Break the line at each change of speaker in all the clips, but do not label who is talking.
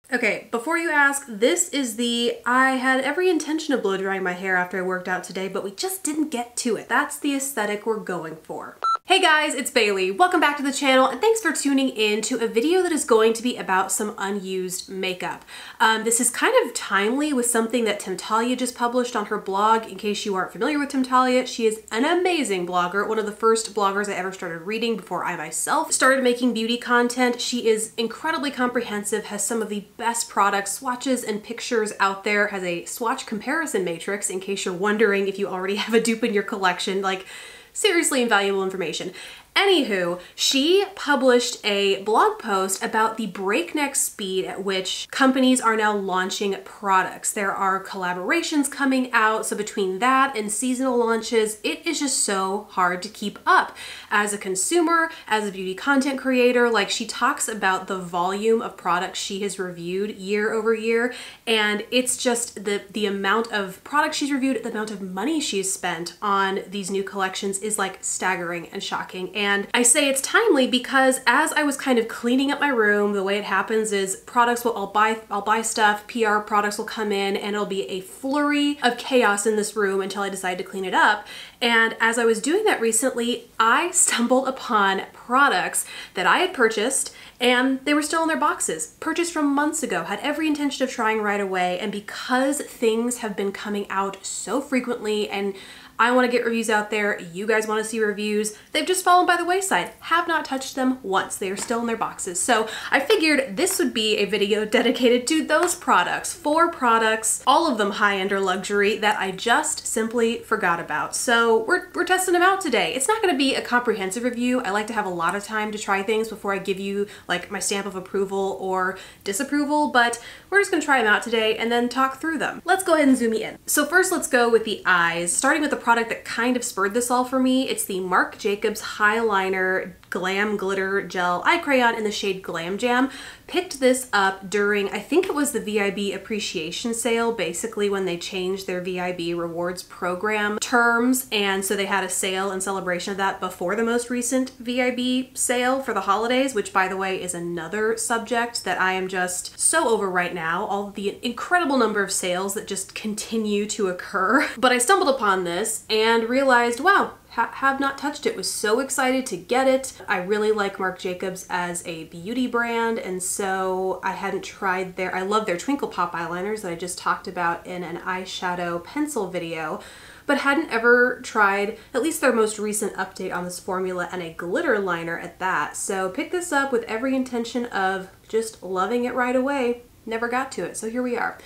Okay, before you ask, this is I had every intention of blow drying my hair after I worked out today, but we just didn't get to it. That's the aesthetic we're going for. Hey guys, it's Bailey. Welcome back to the channel and thanks for tuning in to a video that is going to be about some unused makeup. This is kind of timely with something that Temptalia just published on her blog. In case you aren't familiar with Temptalia, she is an amazing blogger, one of the first bloggers I ever started reading before I myself started making beauty content. She is incredibly comprehensive, has some of the best products, swatches, and pictures out there, has a swatch comparison matrix in case you're wondering if you already have a dupe in your collection. Like, seriously invaluable information. Anywho, she published a blog post about the breakneck speed at which companies are now launching products. There are collaborations coming out, so between that and seasonal launches, it is just so hard to keep up. As a consumer, as a beauty content creator, like, she talks about the volume of products she has reviewed year over year, and it's just the amount of products she's reviewed, the amount of money she's spent on these new collections is like staggering and shocking. And I say it's timely because as I was kind of cleaning up my room, the way it happens is products will, I'll buy stuff, PR products will come in, and it'll be a flurry of chaos in this room until I decide to clean it up. And as I was doing that recently, I stumbled upon products that I had purchased and they were still in their boxes, purchased from months ago, had every intention of trying right away. And because things have been coming out so frequently and I want to get reviews out there, you guys want to see reviews, they've just fallen by the wayside. Have not touched them once. They are still in their boxes. So I figured this would be a video dedicated to those products. 4 products, all of them high-end or luxury, that I just simply forgot about. So we're testing them out today. It's not going to be a comprehensive review. I like to have a lot of time to try things before I give you like my stamp of approval or disapproval, but we're just going to try them out today and then talk through them. Let's go ahead and zoom in. So first, let's go with the eyes, starting with the product that kind of spurred this all for me. It's the Marc Jacobs Highliner Glam Glitter Gel Eye Crayon in the shade Glam Jam. Picked this up during, I think it was the VIB appreciation sale, basically when they changed their VIB rewards program terms, and so they had a sale in celebration of that before the most recent VIB sale for the holidays, which by the way is another subject that I am just so over right now, all the incredible number of sales that just continue to occur. But I stumbled upon this and realized, wow, have not touched it. Was so excited to get it. I really like Marc Jacobs as a beauty brand, and so I hadn't tried I love their Twinkle Pop eyeliners that I just talked about in an eyeshadow pencil video, but hadn't ever tried at least their most recent update on this formula, and a glitter liner at that. So picked this up with every intention of just loving it right away. Never got to it, so here we are.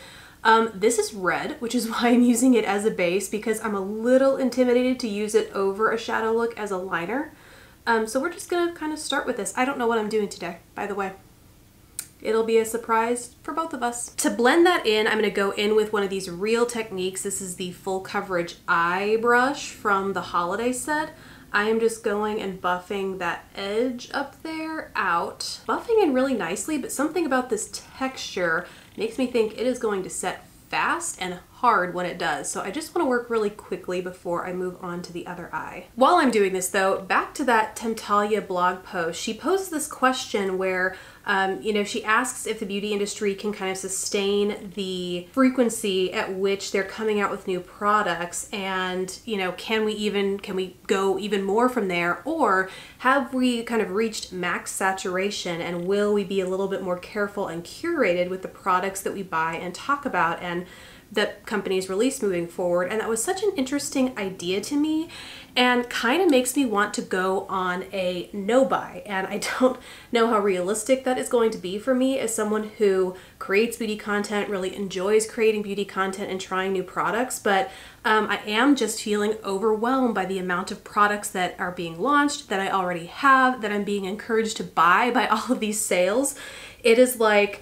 This is red, which is why I'm using it as a base, because I'm a little intimidated to use it over a shadow look as a liner. So we're just gonna kind of start with this. I don't know what I'm doing today, by the way. It'll be a surprise for both of us. To blend that in, I'm gonna go in with one of these Real Techniques. This is the Full Coverage Eye Brush from the holiday set. I am just going and buffing that edge up there out. Buffing in really nicely, but something about this texture makes me think it is going to set fast and hard when it does. So I just want to work really quickly before I move on to the other eye. While I'm doing this though, back to that Temptalia blog post, she posed this question where you know, she asks if the beauty industry can kind of sustain the frequency at which they're coming out with new products, and you know, can we go even more from there, or have we kind of reached max saturation, and will we be a little bit more careful and curated with the products that we buy and talk about and that companies release moving forward? And that was such an interesting idea to me, and kind of makes me want to go on a no buy. And I don't know how realistic that is going to be for me as someone who creates beauty content, really enjoys creating beauty content and trying new products, but I am just feeling overwhelmed by the amount of products that are being launched, that I already have, that I'm being encouraged to buy by all of these sales. It is like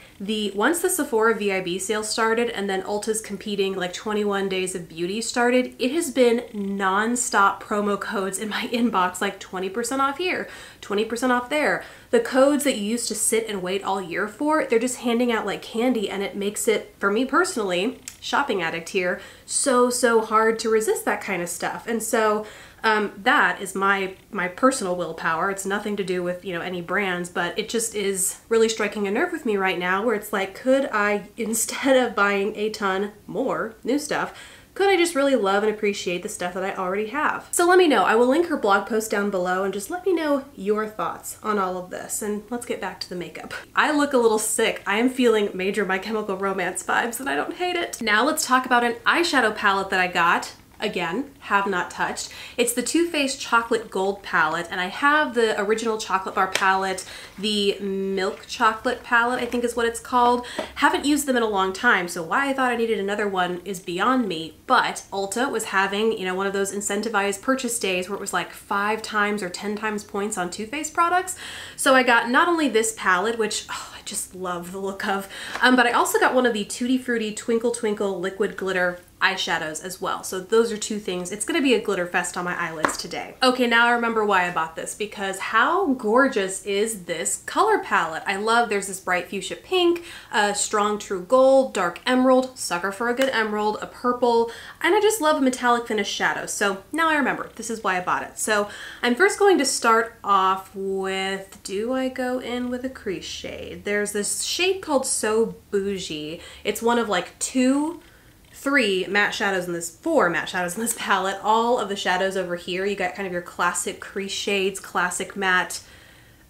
once the Sephora VIB sale started and then Ulta's competing like 21 Days of Beauty started, it has been non-stop promo codes in my inbox, like 20% off here, 20% off there. The codes that you used to sit and wait all year for, they're just handing out like candy, and it makes it, for me personally, shopping addict here, so hard to resist that kind of stuff. And so that is my personal willpower. It's nothing to do with, you know, any brands, but it just is really striking a nerve with me right now where it's like, could I, instead of buying a ton more new stuff, could I just really love and appreciate the stuff that I already have? So let me know. I will link her blog post down below and just let me know your thoughts on all of this. And let's get back to the makeup. I look a little sick. I am feeling major My Chemical Romance vibes and I don't hate it. Now let's talk about an eyeshadow palette that I got. Again, have not touched. It's the Too Faced Chocolate Gold palette, and I have the original chocolate bar palette, the milk chocolate palette, I think is what it's called. Haven't used them in a long time, so why I thought I needed another one is beyond me, but Ulta was having, you know, one of those incentivized purchase days where it was like 5 times or 10 times points on Too Faced products. So I got not only this palette, which I just love the look of, but I also got one of the Tutti Frutti Twinkle Twinkle Liquid Glitter eyeshadows as well. So those are 2 things. It's gonna be a glitter fest on my eyelids today. Okay, now I remember why I bought this, because how gorgeous is this color palette? I love, there's this bright fuchsia pink, a strong true gold, dark emerald, sucker for a good emerald, a purple, and I just love a metallic finish shadow. So now I remember, this is why I bought it. So I'm first going to start off with, do I go in with a crease shade? There's this shade called So Bougie. It's one of like 4 matte shadows in this palette. All of the shadows over here, you got kind of your classic crease shades, classic matte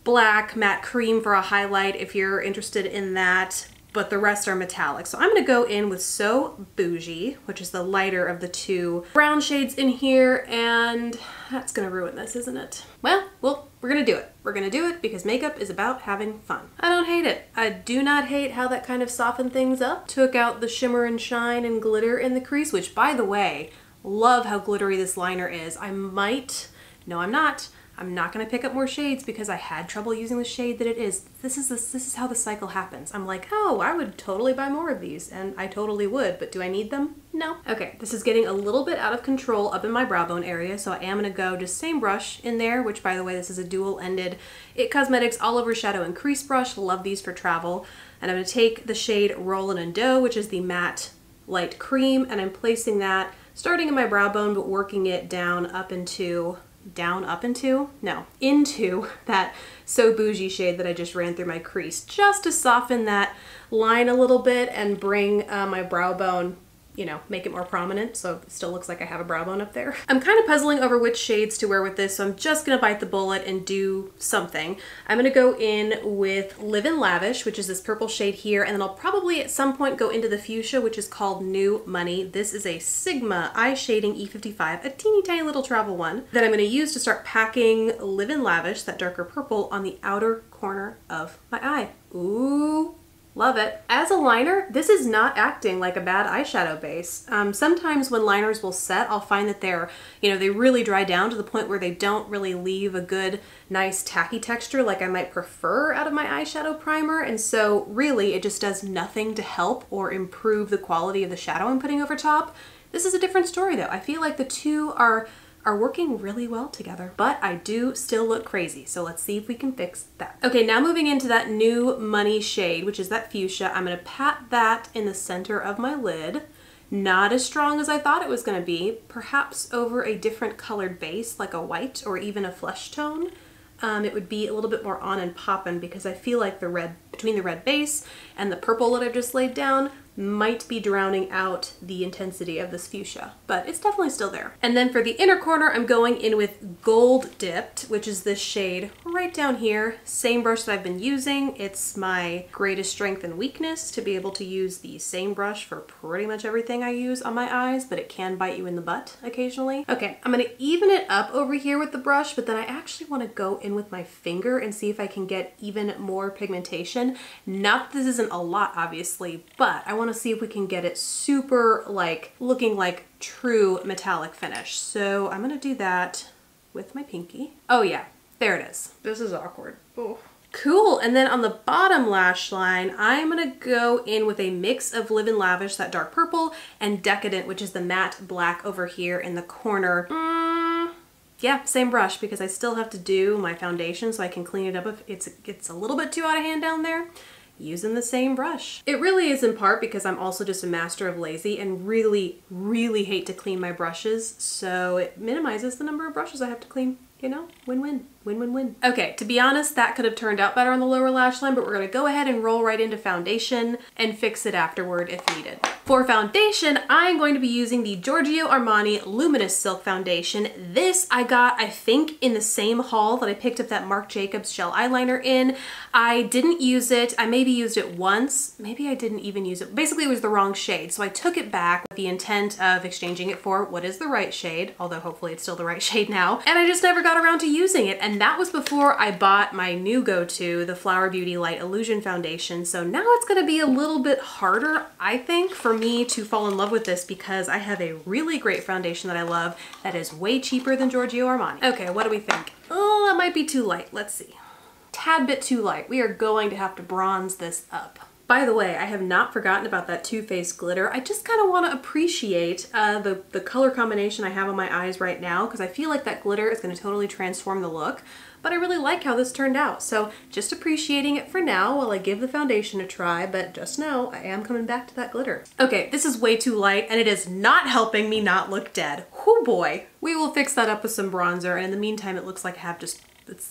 black, matte cream for a highlight if you're interested in that, but the rest are metallic. So I'm gonna go in with So Bougie, which is the lighter of the 2 brown shades in here, and that's gonna ruin this, isn't it? Well, we're gonna do it. We're gonna do it because makeup is about having fun. I don't hate it. I do not hate how that kind of softened things up. Took out the shimmer and shine and glitter in the crease, which, by the way, love how glittery this liner is. No, I'm not. I'm not gonna pick up more shades because I had trouble using the shade that it is. This is how the cycle happens. I'm like, oh, I would totally buy more of these, and I totally would, but do I need them? No. Okay, this is getting a little bit out of control up in my brow bone area, so I am gonna go just same brush in there, which, by the way, this is a dual-ended It Cosmetics All Over Shadow and Crease brush. Love these for travel. And I'm gonna take the shade Rollin' and Dough, which is the matte light cream, and I'm placing that starting in my brow bone, but working it into that So Bougie shade that I just ran through my crease, just to soften that line a little bit and bring my brow bone, you know, make it more prominent so it still looks like I have a brow bone up there. I'm kind of puzzling over which shades to wear with this, so I'm just gonna bite the bullet and do something. I'm gonna go in with Live in Lavish, which is this purple shade here, and then I'll probably at some point go into the fuchsia, which is called New Money. This is a Sigma eye shading E55, a teeny tiny little travel one that I'm gonna use to start packing Live in Lavish, that darker purple, on the outer corner of my eye. Ooh. Love it. As a liner, this is not acting like a bad eyeshadow base. Sometimes when liners will set, I'll find that they really dry down to the point where they don't really leave a good, nice tacky texture like I might prefer out of my eyeshadow primer. And so really it just does nothing to help or improve the quality of the shadow I'm putting over top. This is a different story though. I feel like the two are working really well together, but I do still look crazy. So let's see if we can fix that. Okay, now moving into that New Money shade, which is that fuchsia, I'm gonna pat that in the center of my lid. Not as strong as I thought it was gonna be, perhaps over a different colored base, like a white or even a flesh tone. It would be a little bit more on and poppin' because I feel like between the red base and the purple that I've just laid down might be drowning out the intensity of this fuchsia, but it's definitely still there. And then for the inner corner, I'm going in with Gold Dipped, which is this shade right down here. Same brush that I've been using. It's my greatest strength and weakness to be able to use the same brush for pretty much everything I use on my eyes, but it can bite you in the butt occasionally. Okay, I'm gonna even it up over here with the brush, but then I actually wanna go in with my finger and see if I can get even more pigmentation. Not that this isn't a lot, obviously, but I wanna see if we can get it super looking like true metallic finish. So I'm gonna do that with my pinky. Oh yeah, there it is. This is awkward. Oh. Cool, and then on the bottom lash line, I'm gonna go in with a mix of Live in Lavish, that dark purple, and Decadent, which is the matte black over here in the corner. Yeah, same brush because I still have to do my foundation so I can clean it up if it's a little bit too out of hand down there. using the same brush. It really is in part because I'm also just a master of lazy and really, really hate to clean my brushes, so it minimizes the number of brushes I have to clean. You know, win-win, win-win-win. Okay, to be honest, that could have turned out better on the lower lash line, but we're gonna go ahead and roll right into foundation and fix it afterward if needed. For foundation, I'm going to be using the Giorgio Armani Luminous Silk Foundation. This I got, I think, in the same haul that I picked up that Marc Jacobs gel eyeliner in. I didn't use it. I maybe used it once. Maybe I didn't even use it. Basically, it was the wrong shade, so I took it back with the intent of exchanging it for what is the right shade, although hopefully it's still the right shade now, and I just never got around to using it, and that was before I bought my new go-to, the Flower Beauty Light Illusion Foundation. So now it's gonna be a little bit harder, I think, for me to fall in love with this because I have a really great foundation that I love that is way cheaper than Giorgio Armani. Okay, what do we think? Oh, that might be too light. Let's see. Tad bit too light. We are going to have to bronze this up. By the way, I have not forgotten about that Too Faced glitter. I just kind of want to appreciate the color combination I have on my eyes right now because I feel like that glitter is going to totally transform the look. But I really like how this turned out. So just appreciating it for now while I give the foundation a try, but just know I am coming back to that glitter. Okay, this is way too light and it is not helping me not look dead. Whoo boy. We will fix that up with some bronzer, and in the meantime it looks like I have just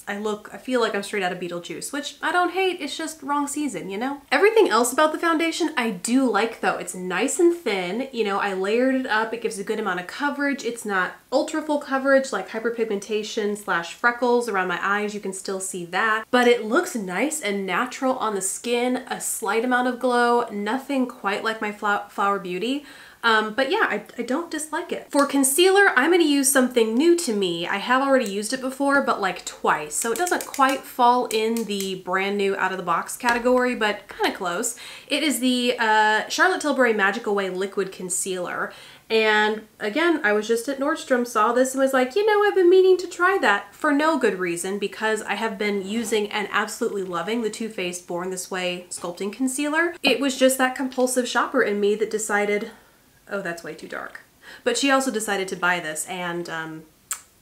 I feel like I'm straight out of Beetlejuice, which I don't hate, it's just wrong season, you know? Everything else about the foundation I do like though. It's nice and thin, you know, I layered it up, it gives a good amount of coverage. It's not ultra full coverage like hyperpigmentation / freckles around my eyes, you can still see that. But it looks nice and natural on the skin, a slight amount of glow, nothing quite like my Flower Beauty. But yeah, I don't dislike it. For concealer, I'm going to use something new to me. I have already used it before, but like twice. So it doesn't quite fall in the brand new out of the box category, but kind of close. It is the Charlotte Tilbury Magic Away Liquid Concealer. And again, I was just at Nordstrom, saw this and was like, you know, I've been meaning to try that for no good reason because I have been using and absolutely loving the Too Faced Born This Way Sculpting Concealer. It was just that compulsive shopper in me that decided, oh, that's way too dark. But she also decided to buy this and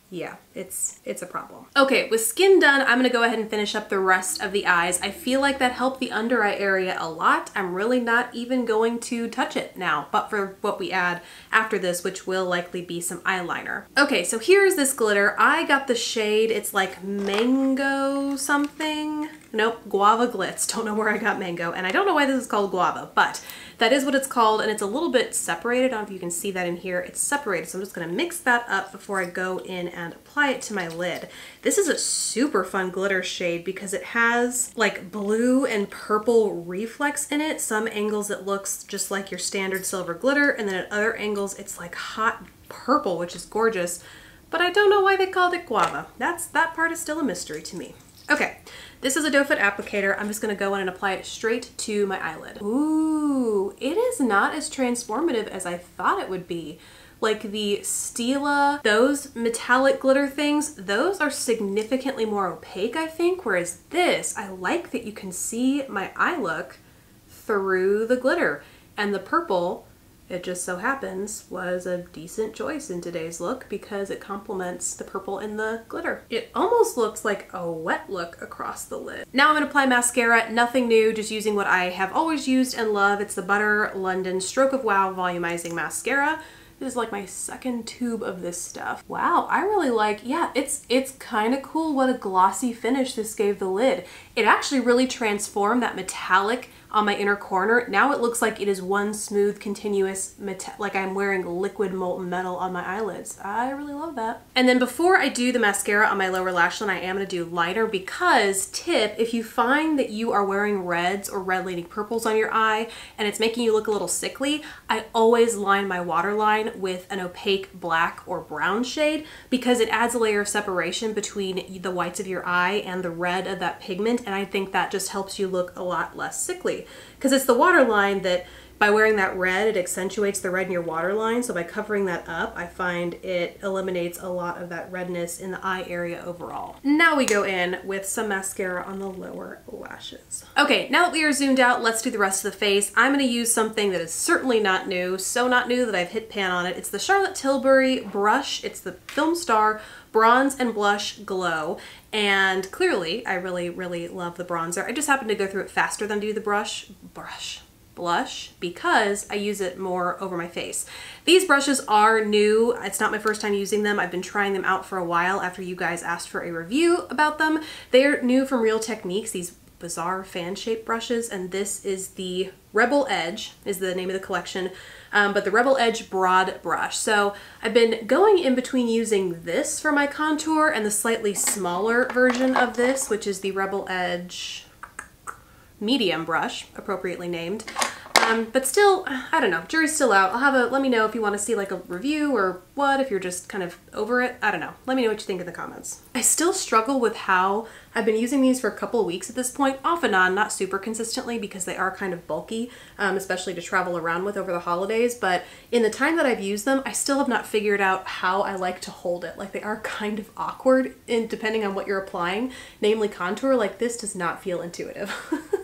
yeah, it's a problem. Okay, with skin done, I'm gonna go ahead and finish up the rest of the eyes. I feel like that helped the under eye area a lot. I'm really not even going to touch it now, but for what we add after this, which will likely be some eyeliner. Okay, so here's this glitter. I got the shade, it's like mango something. Nope, Guava Glitz. Don't know where I got mango, and I don't know why this is called guava, but that is what it's called, and it's a little bit separated. I don't know if you can see that in here. It's separated, so I'm just gonna mix that up before I go in and apply it to my lid. This is a super fun glitter shade because it has like blue and purple reflex in it. Some angles it looks just like your standard silver glitter, and then at other angles it's like hot purple, which is gorgeous, but I don't know why they called it guava. That part is still a mystery to me. Okay, this is a doe foot applicator. I'm just gonna go in and apply it straight to my eyelid. Ooh, it is not as transformative as I thought it would be. Like the Stila, those metallic glitter things, those are significantly more opaque, I think, whereas this, I like that you can see my eye look through the glitter. And the purple, it just so happens, was a decent choice in today's look because it complements the purple in the glitter. It almost looks like a wet look across the lid. Now I'm gonna apply mascara, nothing new, just using what I have always used and love. It's the Butter London Stroke of Wow Volumizing Mascara. This is like my second tube of this stuff. Wow, I really like, yeah, it's kind of cool what a glossy finish this gave the lid. It actually really transformed that metallic on my inner corner. Now it looks like it is one smooth, continuous, like I'm wearing liquid molten metal on my eyelids. I really love that. And then before I do the mascara on my lower lash line, I am gonna do liner because, tip, if you find that you are wearing reds or red leading purples on your eye and it's making you look a little sickly, I always line my waterline with an opaque black or brown shade because it adds a layer of separation between the whites of your eye and the red of that pigment, and I think that just helps you look a lot less sickly. Because it's the waterline that by wearing that red, it accentuates the red in your waterline. So by covering that up, I find it eliminates a lot of that redness in the eye area overall. Now we go in with some mascara on the lower lashes. Okay, now that we are zoomed out, let's do the rest of the face. I'm gonna use something that is certainly not new, so not new that I've hit pan on it. It's the Charlotte Tilbury brush. It's the Film Star Bronze and Blush Glow, and clearly I really love the bronzer. I just happen to go through it faster than do the blush because I use it more over my face. These brushes are new. It's not my first time using them. I've been trying them out for a while after you guys asked for a review about them. They're new from Real Techniques, these bizarre fan-shaped brushes, and this is the Rebel Edge is the name of the collection, but the Rebel Edge Broad Brush. So I've been going in between using this for my contour and the slightly smaller version of this, which is the Rebel Edge Medium Brush, appropriately named. But still, I don't know, jury's still out. Let me know if you want to see like a review or what, if you're just kind of over it. I don't know. Let me know what you think in the comments. I still struggle with how I've been using these for a couple of weeks at this point, off and on, not super consistently because they are kind of bulky, especially to travel around with over the holidays. But in the time that I've used them, I still have not figured out how I like to hold it. Like they are kind of awkward depending on what you're applying, namely contour. Like this does not feel intuitive.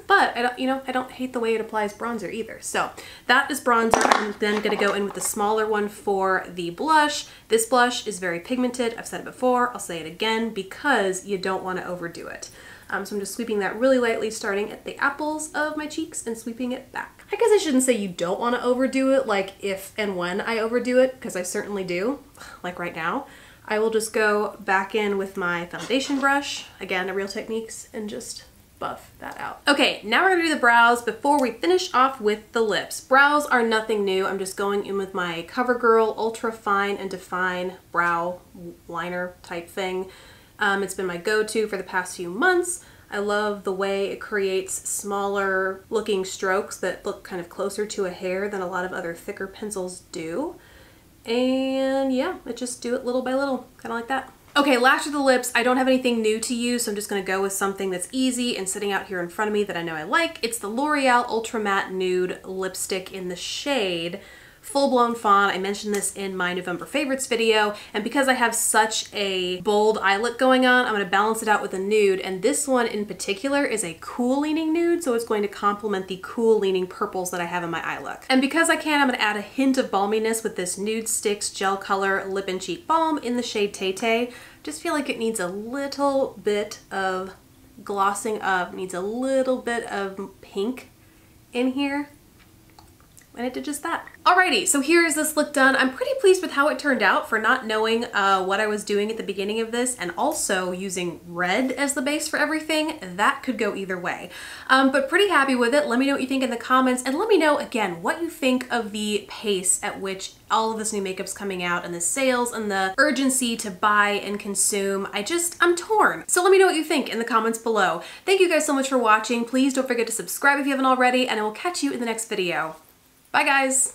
But I don't hate the way it applies bronzer either. So that is bronzer. I'm then gonna go in with the smaller one for the blush. This blush is very pigmented. I've said it before, I'll say it again, because you don't want to overdo it. So I'm just sweeping that really lightly, starting at the apples of my cheeks and sweeping it back. I guess I shouldn't say you don't want to overdo it, like if and when I overdo it, because I certainly do, like right now. I will just go back in with my foundation brush, again, a Real Techniques, and just buff that out. Okay, now we're gonna do the brows before we finish off with the lips. Brows are nothing new. I'm just going in with my CoverGirl Ultra Fine and Define brow liner type thing. It's been my go-to for the past few months. I love the way it creates smaller looking strokes that look kind of closer to a hair than a lot of other thicker pencils do. And yeah, I just do it little by little, kind of like that. Okay, lash of the lips, I don't have anything new to use, so I'm just gonna go with something that's easy and sitting out here in front of me that I know I like. It's the L'Oreal Ultra Matte Nude Lipstick in the shade Full Blown Fawn. I mentioned this in my November favorites video, and because I have such a bold eye look going on, I'm gonna balance it out with a nude, and this one in particular is a cool leaning nude, so it's going to complement the cool leaning purples that I have in my eye look. And because I can, I'm gonna add a hint of balminess with this Nude Sticks Gel Color Lip and Cheek Balm in the shade Tay Tay. Just feel like it needs a little bit of glossing up, needs a little bit of pink in here. And it did just that. Alrighty, so here is this look done. I'm pretty pleased with how it turned out for not knowing what I was doing at the beginning of this, and also using red as the base for everything. That could go either way. But pretty happy with it. Let me know what you think in the comments, and let me know again what you think of the pace at which all of this new makeup's coming out, and the sales and the urgency to buy and consume. I'm torn. So let me know what you think in the comments below. Thank you guys so much for watching. Please don't forget to subscribe if you haven't already, and I will catch you in the next video. Bye guys!